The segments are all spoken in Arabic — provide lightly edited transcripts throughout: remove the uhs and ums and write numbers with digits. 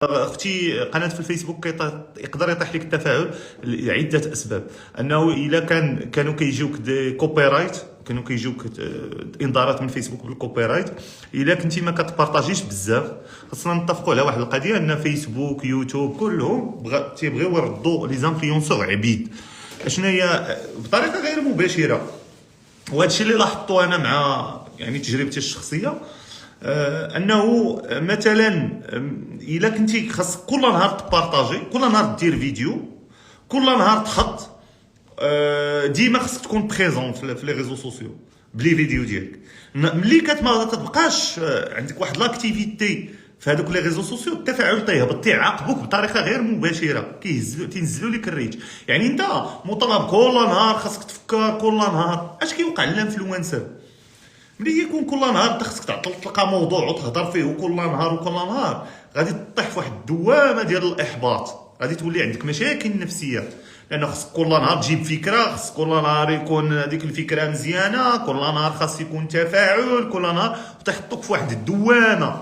اختي قناه في الفيسبوك يقدر يطيح لك التفاعل لعده اسباب. انه الا كانوا كيجيوك دي كوبي رايت، كانوا كيجيوك انذارات من فيسبوك بالكوبي رايت. الا كنتي ما كتبارطاجيش بزاف، خاصنا نتفقوا على واحد القضيه، ان فيسبوك يوتيوب كلهم تيبغيو يردوا لي زانفلونسور عبيد. اشنا هي بطريقه غير مباشره. وهذا الشيء اللي لاحظته انا مع يعني تجربتي الشخصيه، انه مثلا الا كنتي خاص كل نهار تبارطاجي، كل نهار دير فيديو، كل نهار تخط، ديما خاصك تكون بريزون في لي ريزو سوسيو بلي فيديو ديالك. ملي ما تبقاش عندك واحد لاكتيفيتي في هذوك لي ريزو سوسيو، التفاعل تيهبط، تيعاقبوك بطريقه غير مباشره، تينزلوا لك الريت. يعني انت مطالب كل نهار خاصك تفكر، كل نهار. اش كيوقع للانفلونسر؟ ملي يكون كل نهار انت خاصك تلقى موضوع وتهضر فيه وكل نهار وكل نهار، غادي تطيح في واحد الدوامه ديال الاحباط، غادي تولي عندك مشاكل نفسيه. لان خاصك كل نهار تجيب فكره، خاص كل نهار يكون هذيك الفكره مزيانه، كل نهار خاص يكون تفاعل، كل نهار وتحطوك في واحد الدوامه.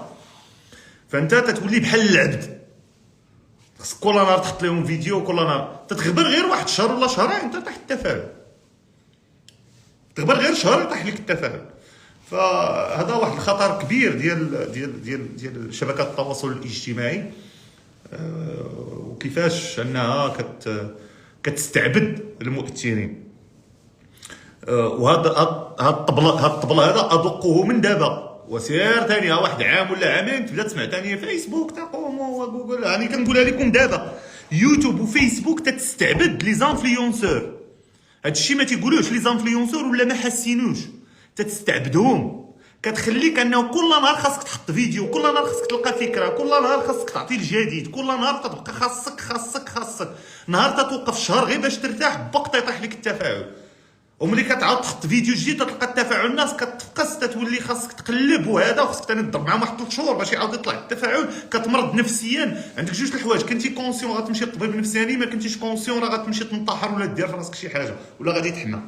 فانت تتولي بحال العبد، خاصك كل نهار تحط لهم فيديو، كل نهار تتغبر غير واحد الشهر ولا شهرين انت طيح التفاعل، تغبر غير شهر يطيح لك التفاعل. فهذا واحد الخطر كبير ديال شبكات التواصل الاجتماعي، وكيفاش انها كتستعبد المؤثرين. وهذا الطبل هذا ادقه من دابا، وسير ثاني واحد عام ولا عامين تبدا تسمع ثاني فيسبوك تقوم وجوجل. يعني كنقولها لكم دابا، يوتيوب وفيسبوك تتستعبد لي زانفلونسور. هادشي ما تيقولوش لي زانفلونسور ولا ما حاسينوش، تتستعبدهم. كتخليك انه كل نهار خاصك تحط فيديو، كل نهار خاصك تلقى فكره، كل نهار خاصك تعطي الجديد، كل نهار تبقى خاصك نهار تتوقف شهر غير باش ترتاح، بوقت يطيح لك التفاعل. وملي كتعاود تحط فيديو جديد تلقى التفاعل، الناس كتفقس، تتولي خاصك تقلب، وهذا وخاصك ثاني تضرب معاهم واحد 3 شهور باش يعاود يطلع التفاعل. كتمرض نفسيا. عندك جوج الحوايج، كنتي كونسيون غتمشي للطبيب نفساني، ما كنتيش كونسيون راه غتمشي تنتحر ولا دير في راسك شي حاجه ولا غادي تحمى.